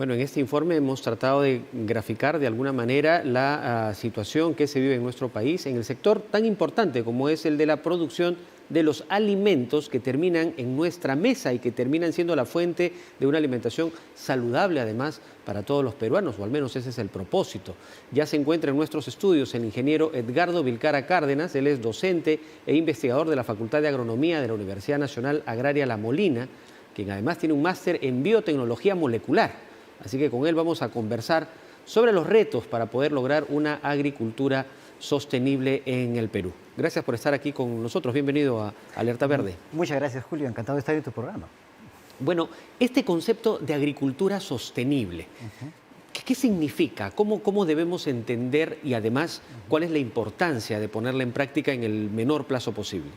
Bueno, en este informe hemos tratado de graficar de alguna manera la situación que se vive en nuestro país en el sector tan importante como es el de la producción de los alimentos que terminan en nuestra mesa y que terminan siendo la fuente de una alimentación saludable además para todos los peruanos, o al menos ese es el propósito. Ya se encuentra en nuestros estudios el ingeniero Edgardo Vilcara Cárdenas, él es docente e investigador de la Facultad de Agronomía de la Universidad Nacional Agraria La Molina, quien además tiene un máster en biotecnología molecular. Así que con él vamos a conversar sobre los retos para poder lograr una agricultura sostenible en el Perú. Gracias por estar aquí con nosotros. Bienvenido a Alerta Verde. Muchas gracias, Julio. Encantado de estar en tu programa. Bueno, este concepto de agricultura sostenible, ¿qué significa? ¿Cómo debemos entender y además cuál es la importancia de ponerla en práctica en el menor plazo posible?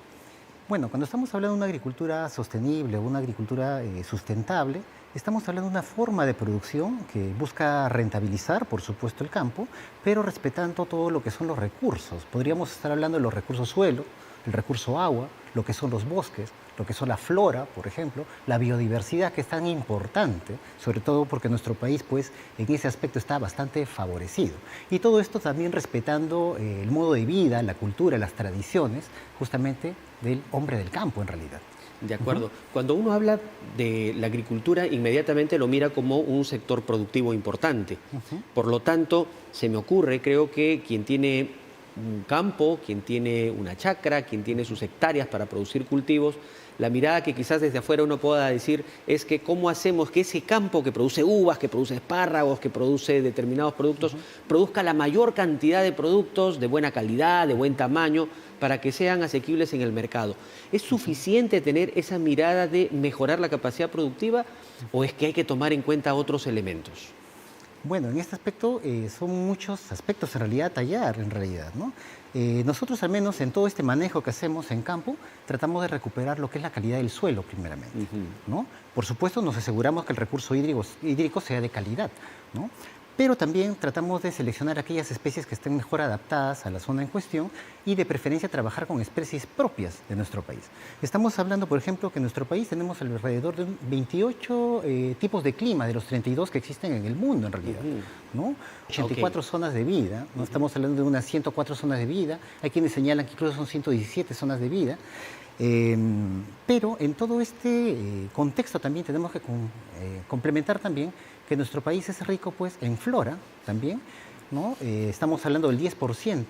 Bueno, cuando estamos hablando de una agricultura sostenible o una agricultura sustentable, estamos hablando de una forma de producción que busca rentabilizar, por supuesto, el campo, pero respetando todo lo que son los recursos. Podríamos estar hablando de los recursos suelo, el recurso agua, lo que son los bosques, lo que son la flora, por ejemplo, la biodiversidad que es tan importante, sobre todo porque nuestro país, pues, en ese aspecto está bastante favorecido. Y todo esto también respetando el modo de vida, la cultura, las tradiciones, justamente del hombre del campo, en realidad. De acuerdo. Cuando uno habla de la agricultura, inmediatamente lo mira como un sector productivo importante. Por lo tanto, se me ocurre, creo que quien tiene un campo, quien tiene una chacra, quien tiene sus hectáreas para producir cultivos, la mirada que quizás desde afuera uno pueda decir es que cómo hacemos que ese campo que produce uvas, que produce espárragos, que produce determinados productos, produzca la mayor cantidad de productos de buena calidad, de buen tamaño, para que sean asequibles en el mercado. ¿Es suficiente tener esa mirada de mejorar la capacidad productiva o es que hay que tomar en cuenta otros elementos? Bueno, en este aspecto son muchos aspectos en realidad a tallar, en realidad, ¿no? Nosotros al menos en todo este manejo que hacemos en campo tratamos de recuperar lo que es la calidad del suelo primeramente, ¿no? Por supuesto nos aseguramos que el recurso hídrico sea de calidad, ¿no? Pero también tratamos de seleccionar aquellas especies que estén mejor adaptadas a la zona en cuestión y de preferencia trabajar con especies propias de nuestro país. Estamos hablando, por ejemplo, que en nuestro país tenemos alrededor de 28 tipos de clima de los 32 que existen en el mundo en realidad, ¿no? 84 zonas de vida, ¿no? Estamos hablando de unas 104 zonas de vida, hay quienes señalan que incluso son 117 zonas de vida. Pero en todo este contexto también tenemos que complementar también que nuestro país es rico pues en flora también, ¿no? Estamos hablando del 10%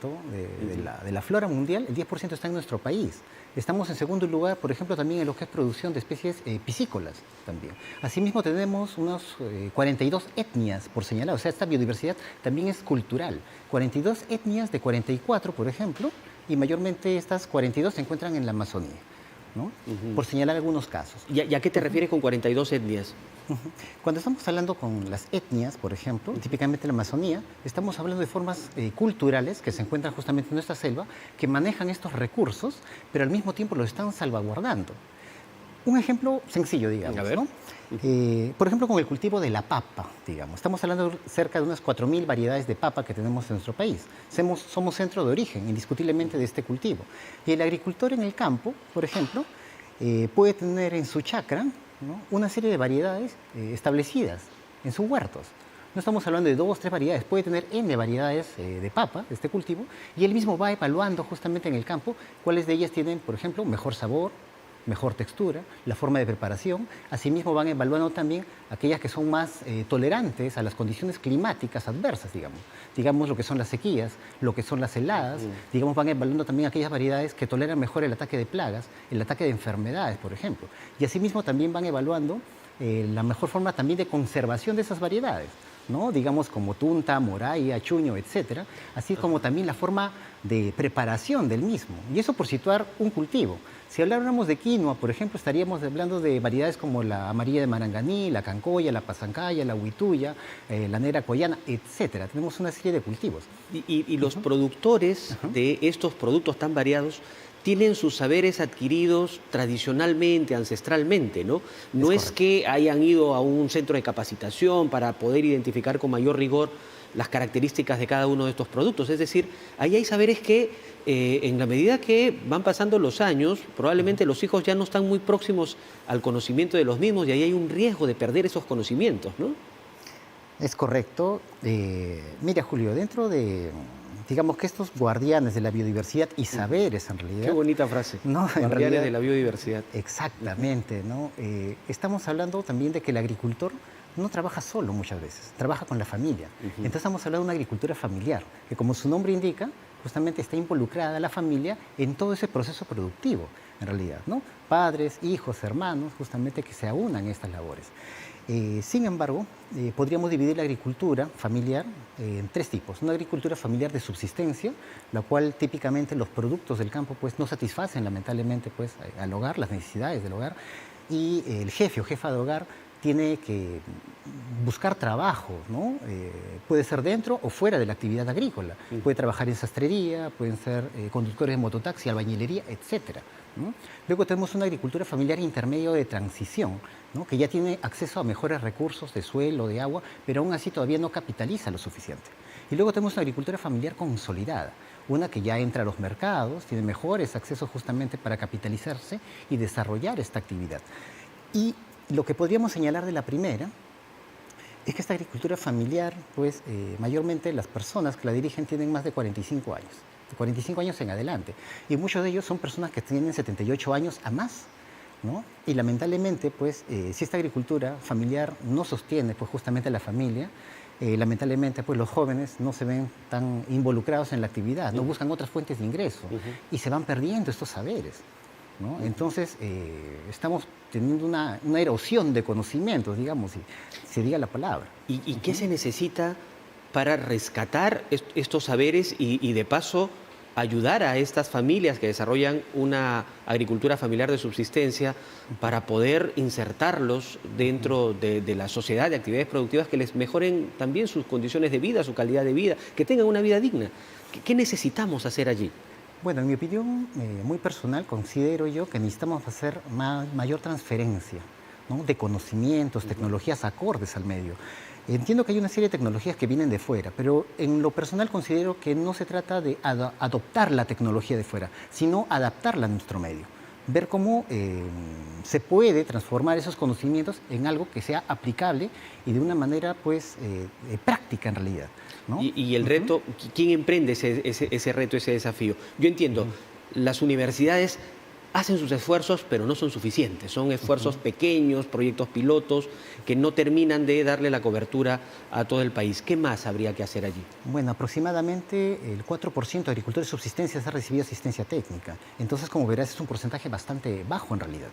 de la flora mundial, el 10% está en nuestro país. Estamos en segundo lugar, por ejemplo, también en lo que es producción de especies piscícolas también. Asimismo tenemos unos 42 etnias por señalar, o sea, esta biodiversidad también es cultural. 42 etnias de 44, por ejemplo, y mayormente estas 42 se encuentran en la Amazonía, ¿no? Por señalar algunos casos. ¿Y a qué te refieres con 42 etnias? Cuando estamos hablando con las etnias, por ejemplo, típicamente en la Amazonía, estamos hablando de formas culturales que se encuentran justamente en nuestra selva, que manejan estos recursos, pero al mismo tiempo los están salvaguardando. Un ejemplo sencillo, digamos, ¿no? Por ejemplo, con el cultivo de la papa, digamos. Estamos hablando de cerca de unas 4.000 variedades de papa que tenemos en nuestro país. Somos centro de origen, indiscutiblemente, de este cultivo. Y el agricultor en el campo, por ejemplo, puede tener en su chacra, ¿no?, una serie de variedades establecidas en sus huertos. No estamos hablando de 2 o 3 variedades, puede tener N variedades de papa, de este cultivo, y él mismo va evaluando justamente en el campo cuáles de ellas tienen, por ejemplo, mejor sabor, mejor textura, la forma de preparación. Asimismo van evaluando también aquellas que son más tolerantes a las condiciones climáticas adversas, digamos lo que son las sequías, lo que son las heladas, digamos van evaluando también aquellas variedades que toleran mejor el ataque de plagas, el ataque de enfermedades, por ejemplo. Y asimismo también van evaluando la mejor forma también de conservación de esas variedades, ¿no? Digamos como tunta, moraya, chuño, etcétera, así como también la forma de preparación del mismo. Y eso por situar un cultivo. Si habláramos de quinoa, por ejemplo, estaríamos hablando de variedades como la amarilla de Maranganí, la cancoya, la pasancaya, la huituya, la negra coyana, etcétera. Tenemos una serie de cultivos. Y los productores de estos productos tan variados tienen sus saberes adquiridos tradicionalmente, ancestralmente, ¿no? No es que hayan ido a un centro de capacitación para poder identificar con mayor rigor las características de cada uno de estos productos. Es decir, ahí hay saberes que en la medida que van pasando los años, probablemente los hijos ya no están muy próximos al conocimiento de los mismos y ahí hay un riesgo de perder esos conocimientos, ¿no? Es correcto. Mira, Julio, dentro de, digamos que estos guardianes de la biodiversidad y saberes, en Qué realidad, bonita frase. no, en Guardianes realidad, de la biodiversidad. exactamente, ¿no? Estamos hablando también de que el agricultor no trabaja solo muchas veces, trabaja con la familia. Entonces estamos hablando de una agricultura familiar, que como su nombre indica, justamente está involucrada la familia en todo ese proceso productivo, en realidad, ¿no? Padres, hijos, hermanos, justamente que se aunan en estas labores. Sin embargo, podríamos dividir la agricultura familiar en tres tipos. Una agricultura familiar de subsistencia, la cual típicamente los productos del campo pues, no satisfacen lamentablemente pues, al hogar, las necesidades del hogar, y el jefe o jefa de hogar tiene que buscar trabajo, ¿no? Puede ser dentro o fuera de la actividad agrícola. Puede trabajar en sastrería, pueden ser conductores de mototaxi, albañilería, etcétera, ¿no? Luego tenemos una agricultura familiar intermedio de transición, ¿no? Que ya tiene acceso a mejores recursos de suelo, de agua, pero aún así todavía no capitaliza lo suficiente. Y luego tenemos una agricultura familiar consolidada, una que ya entra a los mercados, tiene mejores accesos justamente para capitalizarse y desarrollar esta actividad. Y lo que podríamos señalar de la primera es que esta agricultura familiar, pues mayormente las personas que la dirigen tienen más de 45 años, de 45 años en adelante. Y muchos de ellos son personas que tienen 78 años a más, ¿no? Y lamentablemente, pues, si esta agricultura familiar no sostiene, pues, justamente a la familia, lamentablemente, pues, los jóvenes no se ven tan involucrados en la actividad, no buscan otras fuentes de ingreso y se van perdiendo estos saberes, ¿no? Entonces, estamos teniendo una erosión de conocimientos, digamos, si se diga la palabra. ¿Y qué se necesita para rescatar estos saberes y de paso ayudar a estas familias que desarrollan una agricultura familiar de subsistencia para poder insertarlos dentro de la sociedad de actividades productivas que les mejoren también sus condiciones de vida, su calidad de vida, que tengan una vida digna? ¿Qué necesitamos hacer allí? Bueno, en mi opinión muy personal, considero yo que necesitamos hacer mayor transferencia, ¿no? De conocimientos, tecnologías acordes al medio. Entiendo que hay una serie de tecnologías que vienen de fuera, pero en lo personal considero que no se trata de adoptar la tecnología de fuera, sino adaptarla a nuestro medio. Ver cómo se puede transformar esos conocimientos en algo que sea aplicable y de una manera pues, práctica en realidad, ¿no? Y el reto, ¿quién emprende ese reto, ese desafío? Yo entiendo, las universidades hacen sus esfuerzos, pero no son suficientes. Son esfuerzos pequeños, proyectos pilotos, que no terminan de darle la cobertura a todo el país. ¿Qué más habría que hacer allí? Bueno, aproximadamente el 4% de agricultores de subsistencia ha recibido asistencia técnica. Entonces, como verás, es un porcentaje bastante bajo en realidad,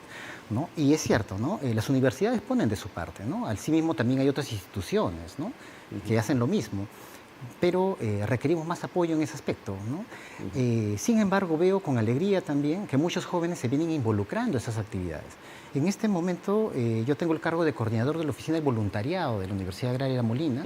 ¿no? Y es cierto, ¿no? Las universidades ponen de su parte, ¿no? Asimismo, también hay otras instituciones, ¿no? Que hacen lo mismo, pero requerimos más apoyo en ese aspecto, ¿no? Sin embargo, veo con alegría también que muchos jóvenes se vienen involucrando en esas actividades. En este momento yo tengo el cargo de coordinador de la Oficina de Voluntariado de la Universidad Agraria La Molina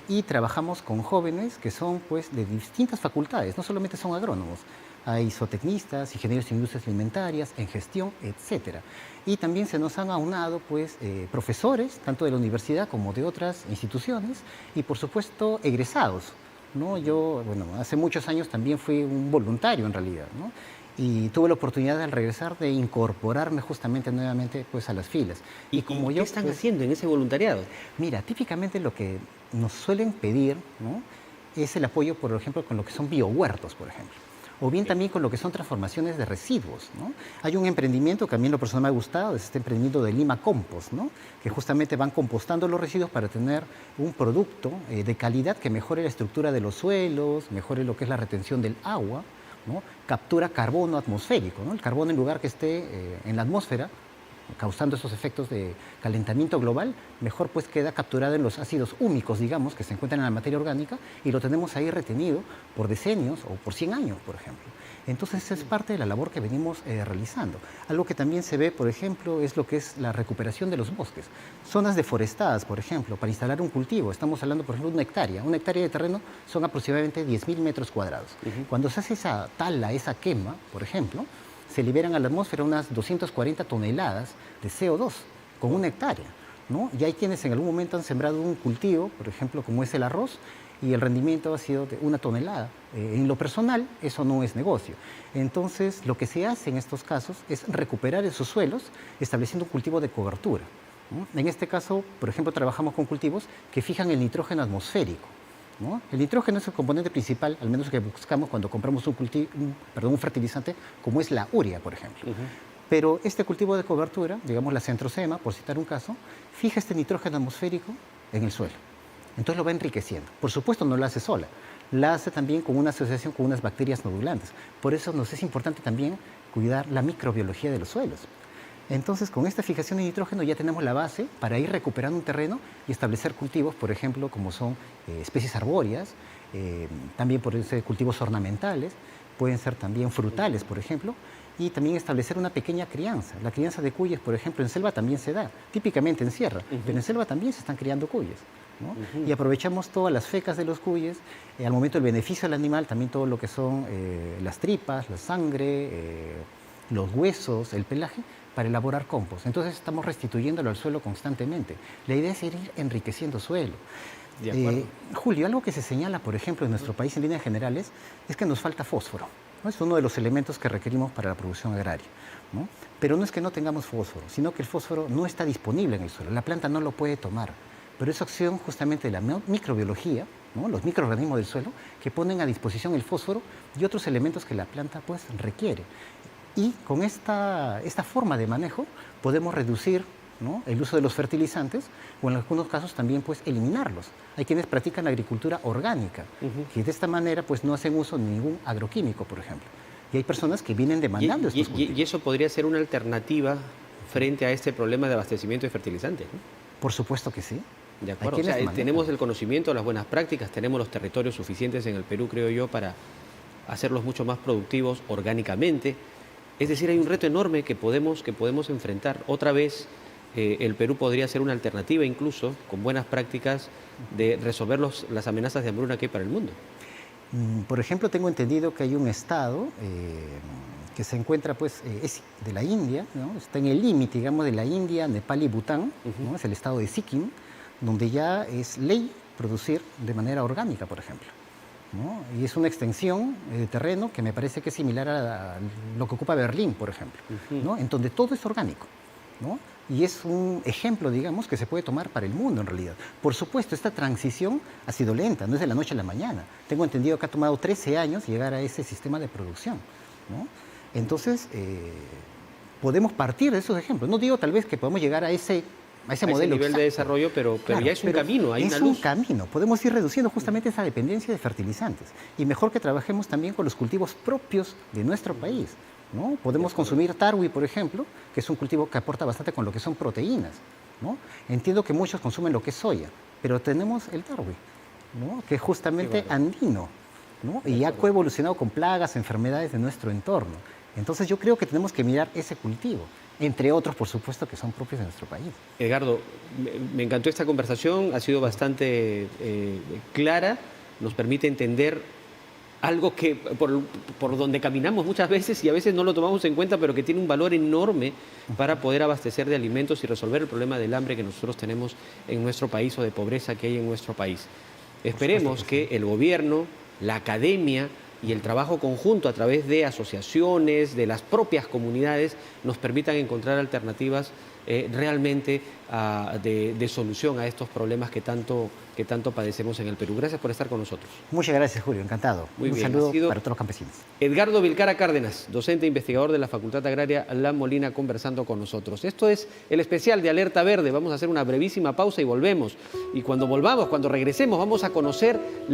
y trabajamos con jóvenes que son pues, de distintas facultades, no solamente son agrónomos, hay zootecnistas, ingenieros de industrias alimentarias, en gestión, etcétera. Y también se nos han aunado pues, profesores, tanto de la universidad como de otras instituciones, y por supuesto egresados, ¿no? Yo, bueno, hace muchos años también fui un voluntario en realidad, ¿no? Y tuve la oportunidad al regresar de incorporarme justamente nuevamente pues, a las filas. ¿Y como qué están haciendo en ese voluntariado? Mira, típicamente lo que nos suelen pedir, ¿no? Es el apoyo, por ejemplo, con lo que son biohuertos, por ejemplo. O bien también con lo que son transformaciones de residuos, ¿no? Hay un emprendimiento que a mí en lo personal me ha gustado, es este emprendimiento de Lima Compost, ¿no? Que justamente van compostando los residuos para tener un producto de calidad que mejore la estructura de los suelos, mejore lo que es la retención del agua, ¿no? Captura carbono atmosférico, ¿no? El carbono, en lugar que esté en la atmósfera, causando esos efectos de calentamiento global, mejor pues queda capturado en los ácidos húmicos, digamos, que se encuentran en la materia orgánica y lo tenemos ahí retenido por decenios o por 100 años, por ejemplo. Entonces, es parte de la labor que venimos realizando. Algo que también se ve, por ejemplo, es lo que es la recuperación de los bosques. Zonas deforestadas, por ejemplo, para instalar un cultivo. Estamos hablando, por ejemplo, de una hectárea. Una hectárea de terreno son aproximadamente 10.000 metros cuadrados. Cuando se hace esa tala, esa quema, por ejemplo, se liberan a la atmósfera unas 240 toneladas de CO2 con una hectárea, ¿no? Y hay quienes en algún momento han sembrado un cultivo, por ejemplo, como es el arroz, y el rendimiento ha sido de 1 tonelada. En lo personal, eso no es negocio. Entonces, lo que se hace en estos casos es recuperar esos suelos estableciendo un cultivo de cobertura, ¿no? En este caso, por ejemplo, trabajamos con cultivos que fijan el nitrógeno atmosférico, ¿no? El nitrógeno es el componente principal, al menos que buscamos cuando compramos un fertilizante, como es la urea, por ejemplo. Pero este cultivo de cobertura, digamos la centrosema, por citar un caso, fija este nitrógeno atmosférico en el suelo. Entonces lo va enriqueciendo. Por supuesto no lo hace sola, la hace también con una asociación con unas bacterias nodulantes. Por eso nos es importante también cuidar la microbiología de los suelos. Entonces, con esta fijación de nitrógeno ya tenemos la base para ir recuperando un terreno y establecer cultivos, por ejemplo, como son especies arbóreas, también pueden ser cultivos ornamentales, pueden ser también frutales, por ejemplo, y también establecer una pequeña crianza. La crianza de cuyes, por ejemplo, en selva también se da, típicamente en sierra, pero en selva también se están criando cuyes, ¿no? Y aprovechamos todas las fecas de los cuyes, al momento del beneficio del animal, también todo lo que son las tripas, la sangre, los huesos, el pelaje, para elaborar compost. Entonces estamos restituyéndolo al suelo constantemente. La idea es ir enriqueciendo suelo. De acuerdo. Julio, algo que se señala, por ejemplo, en nuestro país en líneas generales, es que nos falta fósforo, ¿no? Es uno de los elementos que requerimos para la producción agraria, ¿no? Pero no es que no tengamos fósforo, sino que el fósforo no está disponible en el suelo, la planta no lo puede tomar. Pero es acción justamente de la microbiología, ¿no? Los microorganismos del suelo, que ponen a disposición el fósforo y otros elementos que la planta pues requiere. Y con esta forma de manejo podemos reducir, ¿no?, el uso de los fertilizantes o en algunos casos también pues eliminarlos. Hay quienes practican la agricultura orgánica, que de esta manera pues no hacen uso de ningún agroquímico, por ejemplo. Y hay personas que vienen demandando estos cultivos. Y eso podría ser una alternativa frente a este problema de abastecimiento de fertilizantes, ¿no? Por supuesto que sí. De acuerdo. O sea, tenemos el conocimiento, las buenas prácticas, tenemos los territorios suficientes en el Perú, creo yo, para hacerlos mucho más productivos orgánicamente. Es decir, hay un reto enorme que podemos enfrentar. Otra vez, el Perú podría ser una alternativa, incluso, con buenas prácticas, de resolver las amenazas de hambruna que hay para el mundo. Por ejemplo, tengo entendido que hay un estado que se encuentra, pues, es de la India, ¿no? Está en el límite, digamos, de la India, Nepal y Bután, ¿no? Es el estado de Sikkim, donde ya es ley producir de manera orgánica, por ejemplo, ¿no? Y es una extensión de terreno que me parece que es similar a lo que ocupa Berlín, por ejemplo, ¿no? En donde todo es orgánico, ¿no? Y es un ejemplo, digamos, que se puede tomar para el mundo en realidad. Por supuesto, esta transición ha sido lenta, no es de la noche a la mañana. Tengo entendido que ha tomado 13 años llegar a ese sistema de producción, ¿no? Entonces, podemos partir de esos ejemplos. No digo tal vez que podemos llegar a ese modelo nivel de desarrollo, pero claro, ya es un camino, hay una luz. Es un camino, podemos ir reduciendo justamente esa dependencia de fertilizantes. Y mejor que trabajemos también con los cultivos propios de nuestro país, ¿no? Podemos consumir tarwi, por ejemplo, que es un cultivo que aporta bastante con lo que son proteínas, ¿no? Entiendo que muchos consumen lo que es soya, pero tenemos el tarwi, ¿no?, que es justamente andino, ¿no? Y ha coevolucionado con plagas, enfermedades de nuestro entorno. Entonces yo creo que tenemos que mirar ese cultivo, entre otros, por supuesto, que son propios de nuestro país. Edgardo, me encantó esta conversación, ha sido bastante clara, nos permite entender algo que por donde caminamos muchas veces y a veces no lo tomamos en cuenta, pero que tiene un valor enorme para poder abastecer de alimentos y resolver el problema del hambre que nosotros tenemos en nuestro país o de pobreza que hay en nuestro país. Esperemos que el gobierno, la academia y el trabajo conjunto a través de asociaciones, de las propias comunidades, nos permitan encontrar alternativas realmente de solución a estos problemas que tanto padecemos en el Perú. Gracias por estar con nosotros. Muchas gracias, Julio, encantado. Un saludo para todos los campesinos. Edgardo Vilcara Cárdenas, docente e investigador de la Facultad Agraria La Molina, conversando con nosotros. Esto es el especial de Alerta Verde. Vamos a hacer una brevísima pausa y volvemos. Y cuando volvamos, cuando regresemos, vamos a conocer